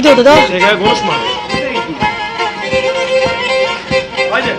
gidiyordu da. Gel konuşma. Haydi.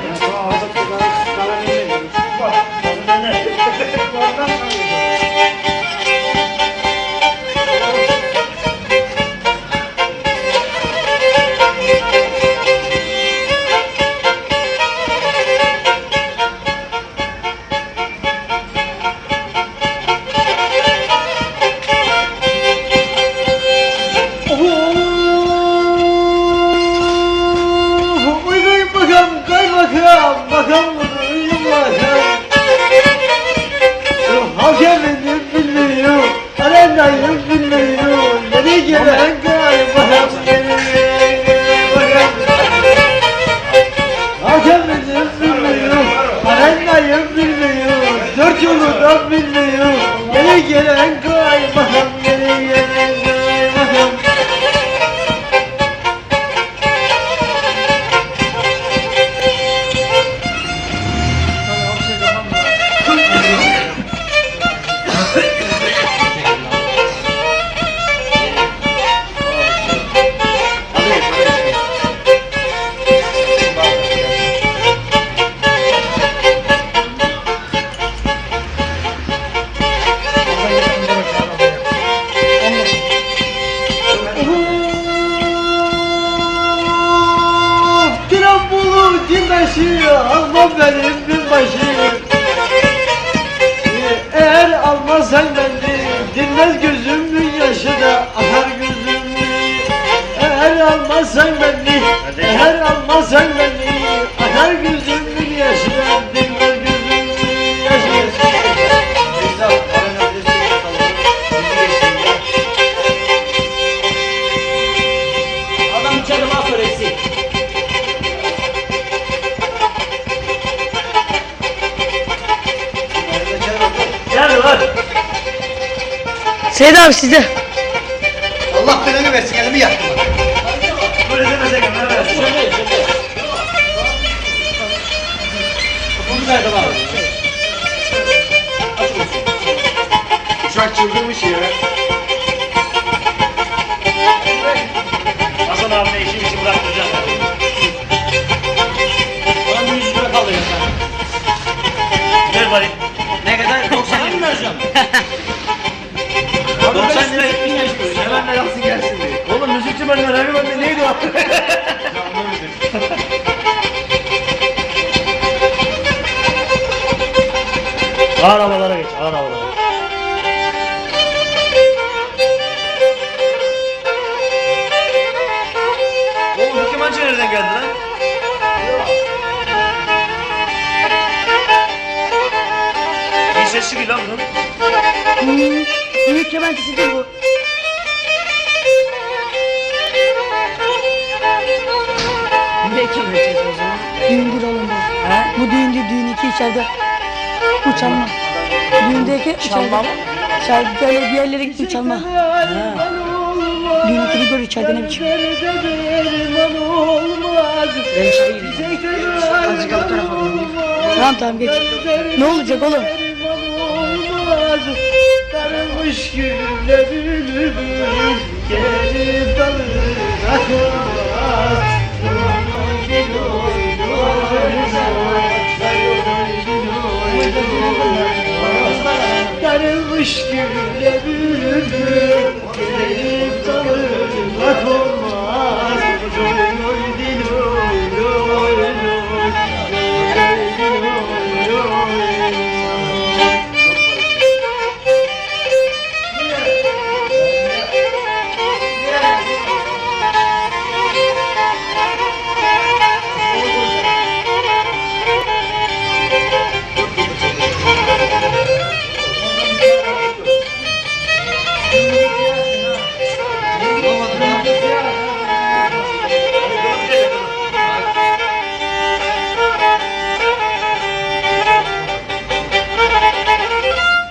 Dört yolundan bilmiyor. Gele gelen kaymakam, gele gelen kaymakam. Almam benim binbaşı. Eğer almazsan beni dinmez gözümün yaşı da akar gözümü. Eğer almazsan beni, eğer almazsan beni akar gözümün yaşı da dinmez gözümün yaşı. Adam içeri laf söylesin. Seyit abi sizde. Allah belanı versin, elimi yaktım. Böyle demesek ne versin? Şöyle. Kapımı nerede var? Uçak çıldırmış ya. Hasan abine işi bıraktıracağım. Bana bir 100 lira kalıyor. Ver bari. Ne kadar? 90 lira mı vereceğim? 90 lira 70 yaş böyle. Hemen de yapsın gelsin diye. Oğlum müzikçi benim önemli ben neydi o? Ağır havalara geç, ağır havalara. Oğlum bu kemancı nereden geldi lan? İyi sesli değil lan bunun. Büyük kemençisidir bu. Ne kemençesi o zaman? Düğündür oğlum bu. He? Bu düğündür, düğün iki içeride. Bu çalma. Düğündeki Çalma mı? içeride böyle bir yerlere gittim çalma. Düğün ikili gör içeride ne biçim. Ben içeri gireyim. Azıcık alt tarafa döneyim. Tamam geç. Ne olacak oğlum? Darılmış gülümle bülbül gelip dalına konmaz. Darılmış gülümle bülbül gelip dalına konmaz. Oy diloy loy loy, diloy loy.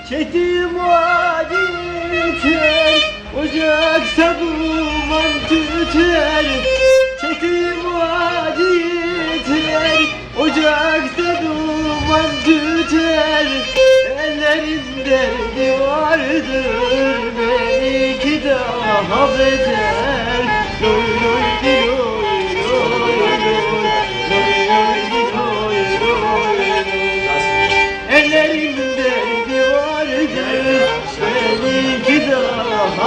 Çetim vaditer, ocaksa duman tüter. Çetim vaditer, ocaksa duman tüter. Ellerin derdi vardır, benimki daha beter.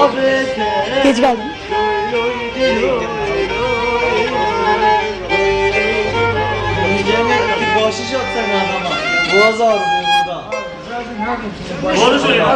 daha beter. Geç kaldım. Bahşiş atsan adama. Boğaz ağrıyor burada. Doğru söylüyor.